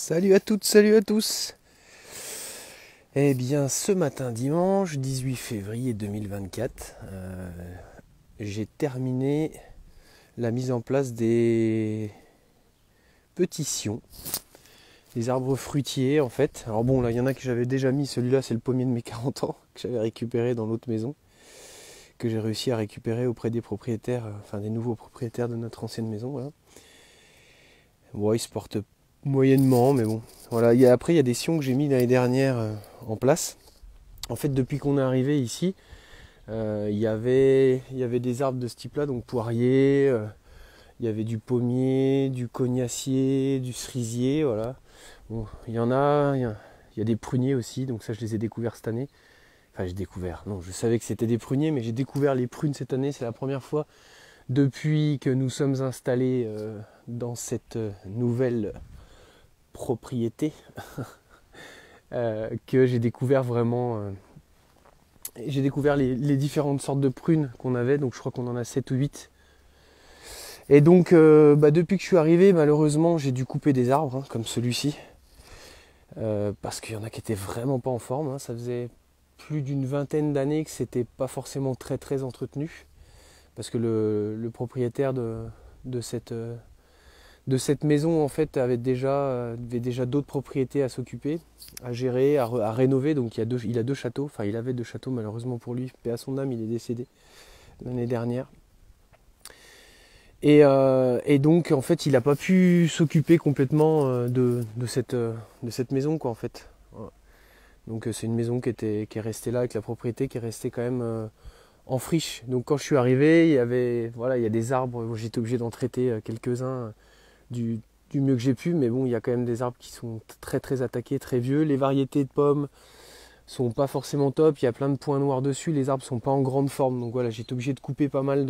Salut à toutes, salut à tous. Eh bien, ce matin dimanche 18 février 2024, j'ai terminé la mise en place des petits sions, des arbres fruitiers en fait. Alors bon, là il y en a que j'avais déjà mis, celui-là c'est le pommier de mes 40 ans, que j'avais récupéré dans l'autre maison, que j'ai réussi à récupérer auprès des propriétaires, enfin des nouveaux propriétaires de notre ancienne maison. Voilà. Bon, il se porte moyennement, mais bon. Voilà. Après, il y a des sions que j'ai mis l'année dernière en place. En fait, depuis qu'on est arrivé ici, il y avait des arbres de ce type-là, donc poirier, il y avait du pommier, du cognacier, du cerisier, voilà. Bon, il y a des pruniers aussi, donc ça je les ai découverts cette année. Enfin, j'ai découvert, non, je savais que c'était des pruniers, mais j'ai découvert les prunes cette année, c'est la première fois depuis que nous sommes installés dans cette nouvelle propriété que j'ai découvert vraiment j'ai découvert les différentes sortes de prunes qu'on avait, donc je crois qu'on en a 7 ou 8. Et donc depuis que je suis arrivé, malheureusement j'ai dû couper des arbres comme celui-ci, parce qu'il y en a qui étaient vraiment pas en forme, hein. Ça faisait plus d'une vingtaine d'années que c'était pas forcément très très entretenu, parce que le propriétaire de cette maison en fait avait déjà d'autres propriétés à s'occuper, à gérer, à rénover. Donc il a deux châteaux, enfin il avait deux châteaux, malheureusement pour lui, paix à son âme, il est décédé l'année dernière. Et donc en fait il n'a pas pu s'occuper complètement de cette maison quoi en fait. Voilà. Donc c'est une maison qui est restée là avec la propriété, qui est restée quand même en friche. Donc quand je suis arrivé, il y a des arbres, j'étais obligé d'en traiter quelques-uns du mieux que j'ai pu, mais bon, il y a quand même des arbres qui sont très très attaqués, très vieux. Les variétés de pommes sont pas forcément top, il y a plein de points noirs dessus, les arbres sont pas en grande forme, donc voilà, j'ai été obligé de couper pas mal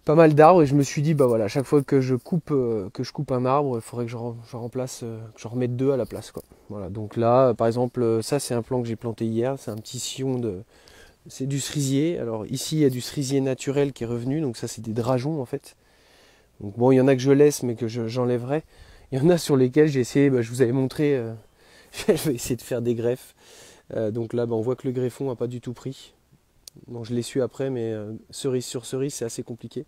d'arbres, et je me suis dit bah voilà, à chaque fois que je coupe un arbre, il faudrait que je remplace, que je remette deux à la place quoi. Voilà, donc là par exemple, ça c'est un plant que j'ai planté hier, c'est un petit sillon c'est du cerisier. Alors ici il y a du cerisier naturel qui est revenu, donc ça c'est des drageons en fait. Donc bon, il y en a que je laisse mais que j'enlèverai. Il y en a sur lesquels j'ai essayé, je vous avais montré, je vais essayer de faire des greffes. Donc là on voit que le greffon n'a pas du tout pris. Bon, je l'ai su après, mais cerise sur cerise c'est assez compliqué.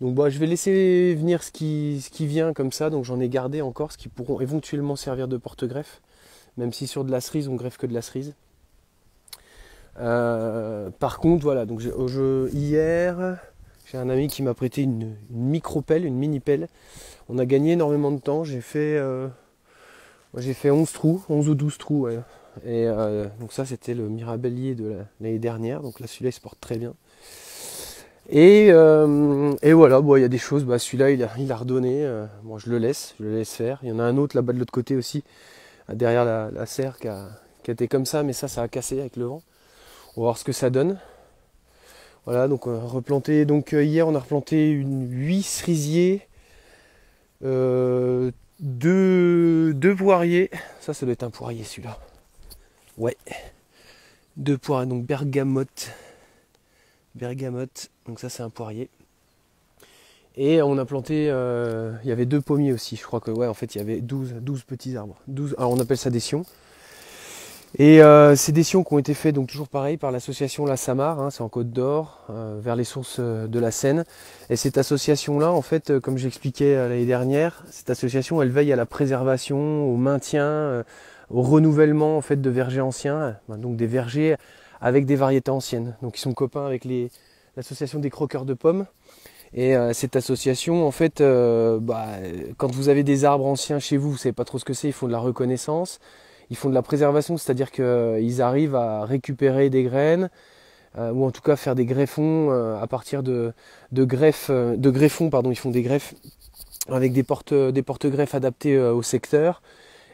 Donc je vais laisser venir ce qui vient comme ça, donc j'en ai gardé encore, ce qui pourront éventuellement servir de porte-greffe, même si sur de la cerise on greffe que de la cerise. Par contre voilà, donc hier j'ai un ami qui m'a prêté une micro-pelle, une mini-pelle. On a gagné énormément de temps. J'ai fait 11 trous, 11 ou 12 trous. Ouais. Et donc ça, c'était le Mirabellier de l'année dernière. Donc là, celui-là, il se porte très bien. Et voilà, il y a des choses. Celui-là, il a redonné. Je le laisse faire. Il y en a un autre là-bas de l'autre côté aussi, derrière la serre, qui a été comme ça. Mais ça a cassé avec le vent. On va voir ce que ça donne. Voilà, donc on a replanté. Donc hier, on a replanté 8 cerisiers, deux poiriers. Ça doit être un poirier celui-là. Ouais. Deux poiriers, donc bergamote. Donc ça c'est un poirier. Et on a planté, il y avait deux pommiers aussi. Je crois que ouais, en fait il y avait 12 petits arbres. 12, alors on appelle ça des sions. Et c'est des sions qui ont été faits, donc toujours pareil, par l'association La Samar, c'est en Côte d'Or, vers les sources de la Seine. Et cette association-là, en fait, comme j'expliquais l'année dernière, cette association, elle veille à la préservation, au maintien, au renouvellement en fait de vergers anciens, donc des vergers avec des variétés anciennes. Donc ils sont copains avec l'association des croqueurs de pommes. Et cette association, en fait, quand vous avez des arbres anciens chez vous, vous savez pas trop ce que c'est, ils font de la reconnaissance. Ils font de la préservation, c'est-à-dire qu'ils arrivent à récupérer des graines, ou en tout cas faire des greffons à partir de greffons, pardon, ils font des greffes avec des porte-greffes adaptés au secteur.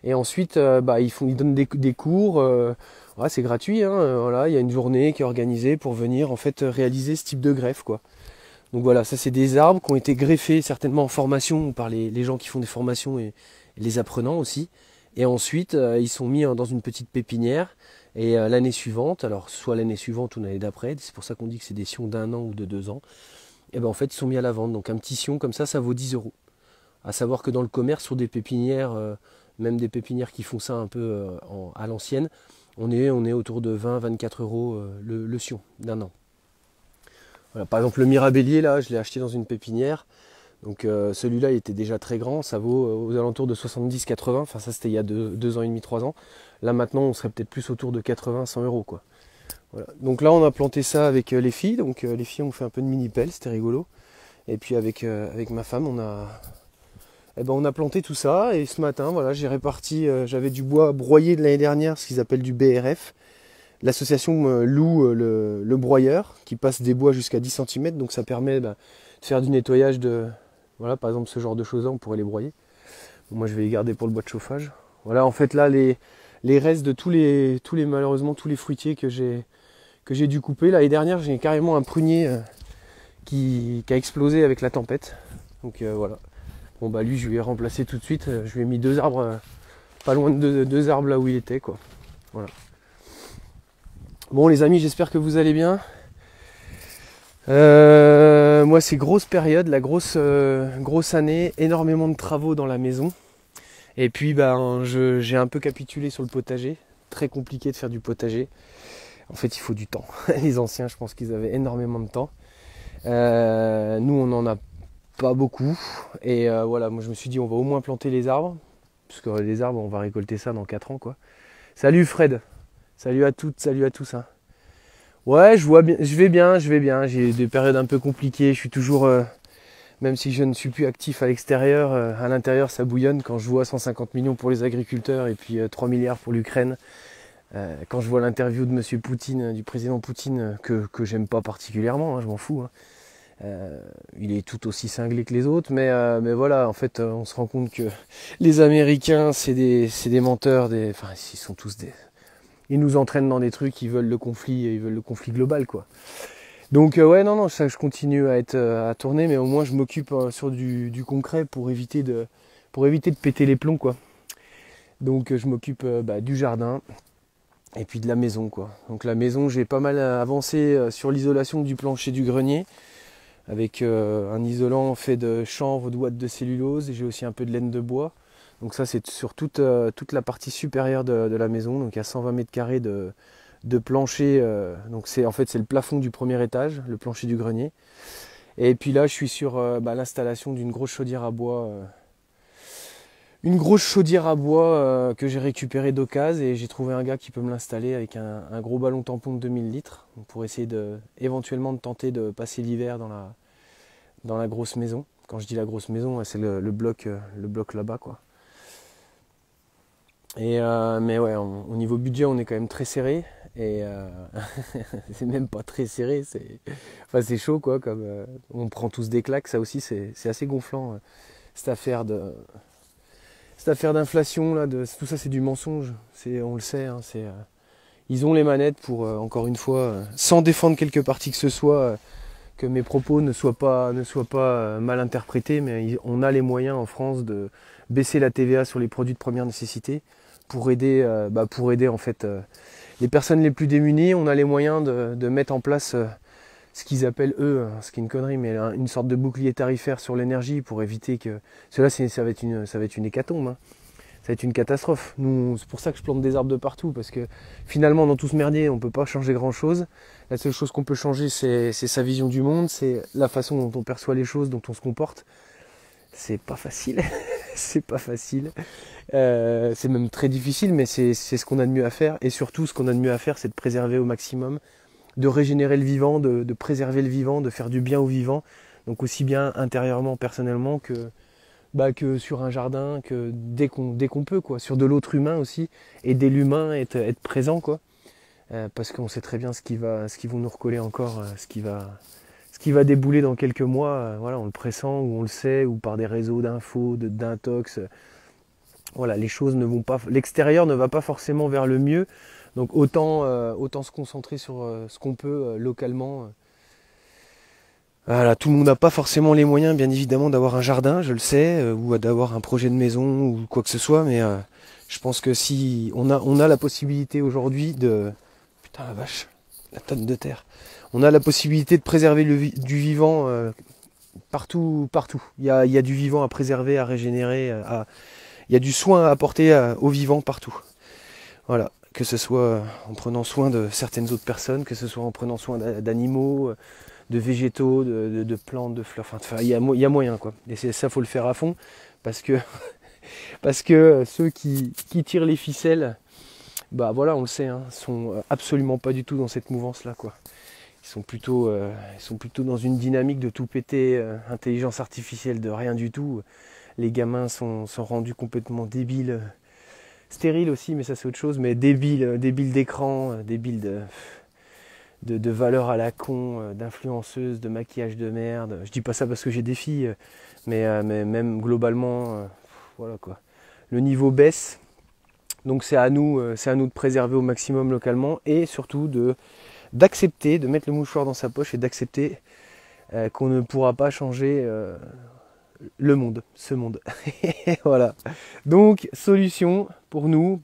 Et ensuite, ils donnent des cours, ouais, c'est gratuit, voilà, il y a une journée qui est organisée pour venir en fait réaliser ce type de greffe, quoi. Donc voilà, ça c'est des arbres qui ont été greffés certainement en formation par les gens qui font des formations et les apprenants aussi. Et ensuite, ils sont mis dans une petite pépinière. Et l'année suivante, alors soit l'année suivante ou l'année d'après, c'est pour ça qu'on dit que c'est des sions d'1 an ou de 2 ans, et ben en fait ils sont mis à la vente. Donc un petit sion comme ça vaut 10 euros. À savoir que dans le commerce, sur des pépinières, même des pépinières qui font ça un peu à l'ancienne, on est autour de 20-24 euros le sion d'un an. Voilà, par exemple le mirabellier là, je l'ai acheté dans une pépinière. Donc celui-là il était déjà très grand, ça vaut aux alentours de 70-80, enfin ça c'était il y a 2 ans et demi, 3 ans. Là maintenant on serait peut-être plus autour de 80-100 euros quoi. Voilà. Donc là on a planté ça avec les filles, donc les filles ont fait un peu de mini-pelle, c'était rigolo. Et puis avec ma femme on a planté tout ça et ce matin voilà j'ai réparti, j'avais du bois broyé de l'année dernière, ce qu'ils appellent du BRF. L'association loue le broyeur qui passe des bois jusqu'à 10 cm, donc ça permet de faire du nettoyage de... Voilà, par exemple ce genre de choses là, on pourrait les broyer. Bon, moi je vais les garder pour le bois de chauffage. Voilà, en fait là les restes de tous les malheureusement tous les fruitiers que j'ai dû couper. L'année dernière j'ai carrément un prunier qui a explosé avec la tempête. Donc voilà. Bon bah lui je lui ai remplacé tout de suite. Je lui ai mis 2 arbres, pas loin de 2 arbres là où il était quoi. Voilà. Bon les amis, j'espère que vous allez bien. Moi c'est grosse période, la grosse année, énormément de travaux dans la maison. Et puis j'ai un peu capitulé sur le potager. Très compliqué de faire du potager. En fait il faut du temps. Les anciens je pense qu'ils avaient énormément de temps. Nous on n'en a pas beaucoup. Et voilà, moi je me suis dit on va au moins planter les arbres. Parce que les arbres on va récolter ça dans 4 ans quoi. Salut Fred. Salut à toutes, salut à tous. Hein. Ouais, je vais bien. J'ai des périodes un peu compliquées. Je suis toujours, même si je ne suis plus actif à l'extérieur, à l'intérieur ça bouillonne quand je vois 150 millions pour les agriculteurs et puis 3 milliards pour l'Ukraine. Quand je vois l'interview de Monsieur Poutine, du président Poutine, que j'aime pas particulièrement, hein, je m'en fous. Hein. Il est tout aussi cinglé que les autres, mais voilà, en fait, on se rend compte que les Américains, c'est des menteurs, enfin, ils sont tous des... Ils nous entraînent dans des trucs, ils veulent le conflit global quoi. Donc ouais non ça je continue à tourner, mais au moins je m'occupe sur du concret pour éviter de péter les plombs quoi. Donc je m'occupe du jardin et puis de la maison quoi. Donc la maison j'ai pas mal avancé sur l'isolation du plancher du grenier avec un isolant fait de chanvre, de ouate de cellulose, et j'ai aussi un peu de laine de bois. Donc ça c'est sur toute la partie supérieure de la maison, donc il y a 120 mètres carrés de plancher, donc c'est le plafond du premier étage, le plancher du grenier. Et puis là je suis sur l'installation d'une grosse chaudière à bois, que j'ai récupérée d'occasion, et j'ai trouvé un gars qui peut me l'installer avec un gros ballon tampon de 2000 litres, pour essayer éventuellement de tenter de passer l'hiver dans la grosse maison. Quand je dis la grosse maison, c'est le bloc là-bas quoi. Et mais ouais, au niveau budget, on est quand même très serré. Et c'est même pas très serré, c'est chaud quoi. Comme on prend tous des claques, ça aussi c'est assez gonflant. Cette affaire d'inflation là, tout ça c'est du mensonge. On le sait. Hein, ils ont les manettes pour encore une fois, sans défendre quelque partie que ce soit, que mes propos ne soient pas mal interprétés, mais on a les moyens en France de baisser la TVA sur les produits de première nécessité pour aider en fait les personnes les plus démunies. On a les moyens de mettre en place ce qu'ils appellent eux, ce qui est une connerie, mais une sorte de bouclier tarifaire sur l'énergie pour éviter que cela ça va être une hécatombe. Hein. Ça va être une catastrophe. C'est pour ça que je plante des arbres de partout, parce que finalement dans tout ce merdier on peut pas changer grand chose. La seule chose qu'on peut changer c'est sa vision du monde, c'est la façon dont on perçoit les choses, dont on se comporte. C'est pas facile. C'est pas facile. C'est même très difficile, mais c'est ce qu'on a de mieux à faire. Et surtout, ce qu'on a de mieux à faire, c'est de préserver au maximum, de régénérer le vivant, de préserver le vivant, de faire du bien au vivant. Donc aussi bien intérieurement, personnellement, que sur un jardin, que dès qu'on peut, quoi. Sur de l'autre humain aussi, aider l'humain, être présent, quoi. Parce qu'on sait très bien ce qui vont nous recoller encore, ce qui va débouler dans quelques mois, voilà, on le pressent, ou on le sait, ou par des réseaux d'infos, d'intox. Voilà, les choses ne vont pas, l'extérieur ne va pas forcément vers le mieux, donc autant se concentrer sur ce qu'on peut localement. Voilà, tout le monde n'a pas forcément les moyens, bien évidemment, d'avoir un jardin, je le sais, ou d'avoir un projet de maison ou quoi que ce soit, mais je pense que si on a la possibilité aujourd'hui de... Putain la vache, la tonne de terre. On a la possibilité de préserver du vivant partout, partout. Il y a du vivant à préserver, à régénérer, il y a du soin à apporter aux vivants partout. Voilà, que ce soit en prenant soin de certaines autres personnes, que ce soit en prenant soin d'animaux, de végétaux, de plantes, de fleurs. Enfin, il y a moyen quoi. Et ça, faut le faire à fond parce que parce que ceux qui tirent les ficelles, bah voilà, on le sait, hein, sont absolument pas du tout dans cette mouvance là quoi. Ils sont plutôt dans une dynamique de tout péter, intelligence artificielle de rien du tout. Les gamins sont rendus complètement débiles, stériles aussi, mais ça c'est autre chose, mais débiles d'écran, débiles de valeurs à la con, d'influenceuses, de maquillage de merde. Je dis pas ça parce que j'ai des filles, mais même globalement, voilà quoi. Le niveau baisse, donc c'est à nous de préserver au maximum localement et surtout d'accepter, de mettre le mouchoir dans sa poche et d'accepter qu'on ne pourra pas changer le monde, ce monde. Voilà. Donc, solution pour nous.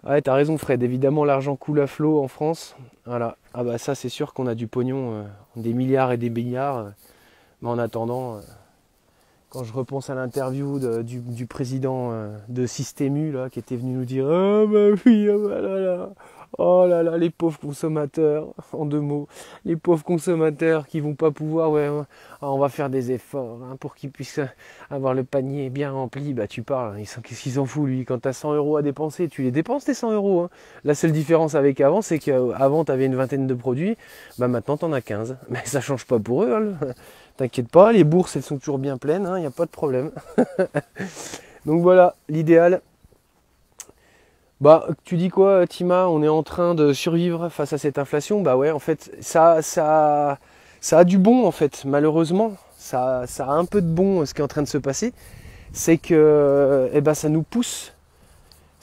Ouais, t'as raison Fred, évidemment l'argent coule à flot en France. Voilà. Ah bah ça c'est sûr qu'on a du pognon, des milliards et des milliards. Mais en attendant, quand je repense à l'interview du président de Systému là, qui était venu nous dire ah bah oui, ah bah là là. Oh là là, les pauvres consommateurs, en 2 mots, les pauvres consommateurs qui vont pas pouvoir, ouais, on va faire des efforts hein, pour qu'ils puissent avoir le panier bien rempli. Bah tu parles, qu'est-ce qu'il s'en fout lui, quand tu as 100 euros à dépenser, tu les dépenses tes 100 euros. Hein. La seule différence avec avant, c'est qu'avant tu avais une vingtaine de produits, bah maintenant tu en as 15. Mais ça change pas pour eux, hein. T'inquiète pas, les bourses elles sont toujours bien pleines, il n'y a pas de problème. Donc voilà, l'idéal. Bah, tu dis quoi, Tima? On est en train de survivre face à cette inflation. Bah ouais, en fait, ça a du bon, en fait. Malheureusement, ça a un peu de bon ce qui est en train de se passer. C'est que, eh ben, ça nous pousse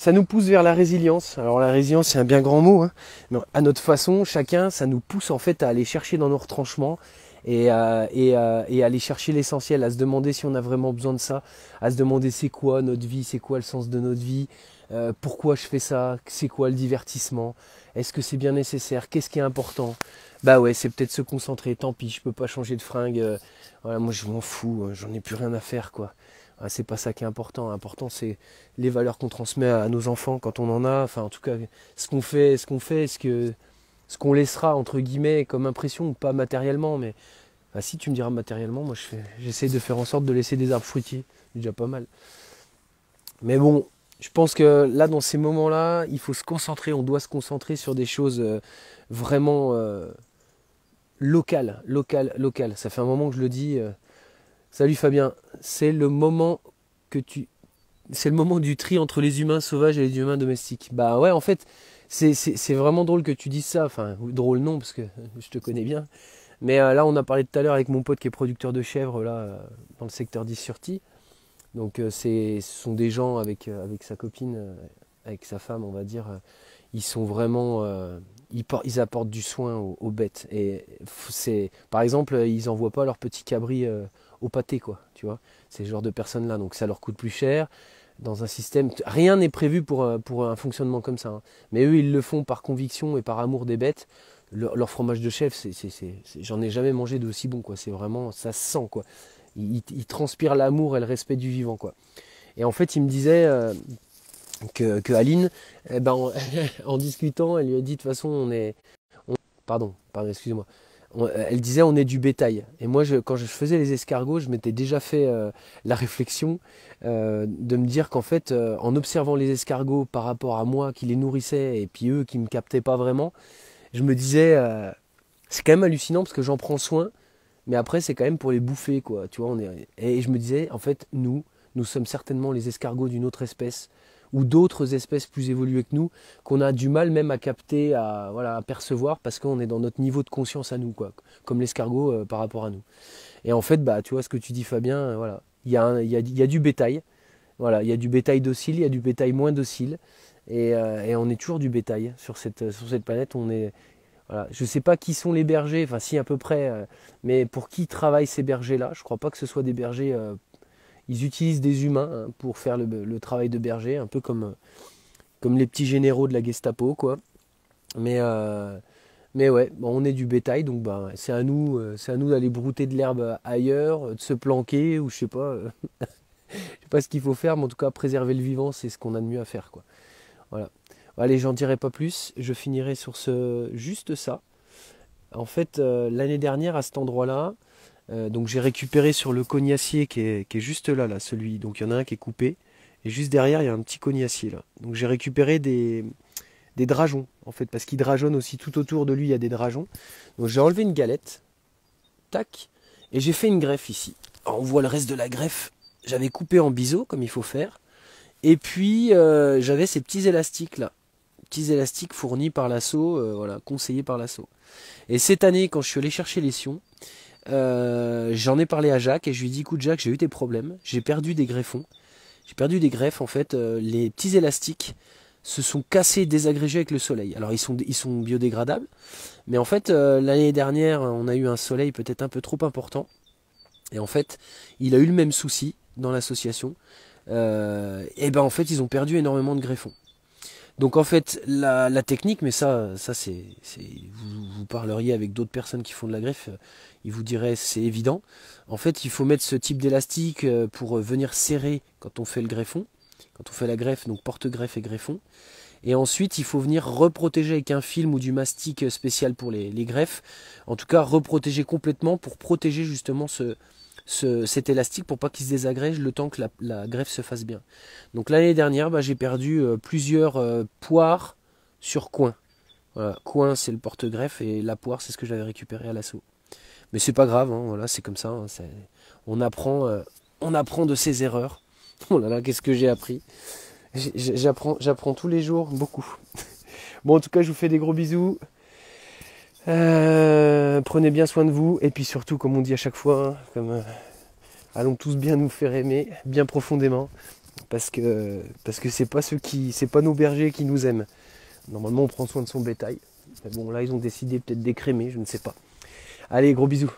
vers la résilience. Alors la résilience, c'est un bien grand mot, hein. Mais à notre façon, chacun, ça nous pousse en fait à aller chercher dans nos retranchements et aller chercher l'essentiel, à se demander si on a vraiment besoin de ça, à se demander c'est quoi notre vie, c'est quoi le sens de notre vie. Pourquoi je fais ça? C'est quoi le divertissement? Est-ce que c'est bien nécessaire? Qu'est-ce qui est important? Bah ouais, c'est peut-être se concentrer. Tant pis, je peux pas changer de fringue. Voilà, moi je m'en fous. J'en ai plus rien à faire quoi. Ah, c'est pas ça qui est important. Important c'est les valeurs qu'on transmet à nos enfants quand on en a. Enfin, en tout cas, ce qu'on laissera entre guillemets comme impression, pas matériellement, mais bah, si tu me diras matériellement, moi j'essaie de faire en sorte de laisser des arbres fruitiers. C'est déjà pas mal. Mais bon, je pense que là, dans ces moments-là, il faut se concentrer, on doit se concentrer sur des choses vraiment locales. Ça fait un moment que je le dis. Salut Fabien, c'est le moment que tu... C'est le moment du tri entre les humains sauvages et les humains domestiques. Bah ouais, en fait, c'est vraiment drôle que tu dises ça. Enfin, drôle non, parce que je te connais bien. Mais là, on a parlé tout à l'heure avec mon pote qui est producteur de chèvres, là, dans le secteur 10 sur Ti. Donc ce sont des gens avec sa copine, avec sa femme, on va dire, ils sont vraiment, ils apportent du soin aux bêtes. Et par exemple, ils envoient pas leurs petits cabris au pâté, quoi. Tu vois, c'est ce genre de personnes-là. Donc ça leur coûte plus cher. Dans un système, rien n'est prévu pour un fonctionnement comme ça. Hein. Mais eux, ils le font par conviction et par amour des bêtes. Leur fromage de chèvre, j'en ai jamais mangé d'aussi bon, quoi. C'est vraiment, ça se sent, quoi. Il transpire l'amour et le respect du vivant, quoi. Et en fait, il me disait que Aline, eh ben, en discutant, elle lui a dit de toute façon, pardon, excusez-moi. Elle disait on est du bétail. Et moi, quand je faisais les escargots, je m'étais déjà fait la réflexion de me dire qu'en fait, en observant les escargots par rapport à moi qui les nourrissais et puis eux qui me captaient pas vraiment, je me disais c'est quand même hallucinant parce que j'en prends soin. Mais après, c'est quand même pour les bouffer, quoi. Tu vois, et je me disais, en fait, nous sommes certainement les escargots d'une autre espèce, ou d'autres espèces plus évoluées que nous, qu'on a du mal même à capter, à percevoir, parce qu'on est dans notre niveau de conscience à nous, quoi. Comme l'escargot par rapport à nous. Et en fait, bah, tu vois ce que tu dis, Fabien, voilà. Il y a du bétail. Voilà, il y a du bétail docile, il y a du bétail moins docile. Et on est toujours du bétail. Sur cette planète, on est. Voilà. Je ne sais pas qui sont les bergers, enfin si à peu près, mais pour qui travaillent ces bergers-là. Je ne crois pas que ce soit des bergers. Ils utilisent des humains hein, pour faire le travail de berger, un peu comme les petits généraux de la Gestapo, quoi. Mais, Mais ouais, bon, on est du bétail, donc bah, c'est à nous d'aller brouter de l'herbe ailleurs, de se planquer, ou je sais pas ce qu'il faut faire, mais en tout cas préserver le vivant, c'est ce qu'on a de mieux à faire, quoi. Voilà. Allez, j'en dirai pas plus, je finirai sur juste ça. En fait, l'année dernière, à cet endroit-là, donc j'ai récupéré sur le cognacier qui est juste là, celui. Donc il y en a un qui est coupé. Et juste derrière, il y a un petit cognacier là. Donc j'ai récupéré des drageons, en fait, parce qu'il drageonne aussi tout autour de lui, il y a des drageons. Donc j'ai enlevé une galette, tac, et j'ai fait une greffe ici. Alors, on voit le reste de la greffe. J'avais coupé en biseau, comme il faut faire. Et puis j'avais ces petits élastiques là. Petits élastiques fournis par l'assaut, voilà, conseillés par l'assaut. Et cette année, quand je suis allé chercher les sions, j'en ai parlé à Jacques et je lui ai dit, écoute Jacques, j'ai eu des problèmes, j'ai perdu des greffons, j'ai perdu des greffes en fait, les petits élastiques se sont cassés, désagrégés avec le soleil. Alors ils sont biodégradables, mais en fait l'année dernière on a eu un soleil peut-être un peu trop important et en fait il a eu le même souci dans l'association. Et ben en fait ils ont perdu énormément de greffons. Donc en fait, la technique, mais ça vous parleriez avec d'autres personnes qui font de la greffe, ils vous diraient c'est évident. En fait, il faut mettre ce type d'élastique pour venir serrer quand on fait le greffon, quand on fait la greffe, donc porte-greffe et greffon. Et ensuite, il faut venir reprotéger avec un film ou du mastic spécial pour les greffes. En tout cas, reprotéger complètement pour protéger justement cet élastique pour pas qu'il se désagrège le temps que la greffe se fasse bien. Donc l'année dernière, bah, j'ai perdu plusieurs poires sur coin. Voilà, coin c'est le porte-greffe et la poire c'est ce que j'avais récupéré à l'assaut. Mais c'est pas grave, hein, voilà, c'est comme ça. Hein, on apprend de ses erreurs. Oh là là, qu'est-ce que j'ai appris. J'apprends tous les jours beaucoup. Bon, en tout cas, je vous fais des gros bisous. Prenez bien soin de vous et puis surtout, comme on dit à chaque fois, hein, allons tous bien nous faire aimer, bien profondément, parce que c'est pas nos bergers qui nous aiment. Normalement, on prend soin de son bétail. Mais bon, là, ils ont décidé peut-être d'écrémer, je ne sais pas. Allez, gros bisous.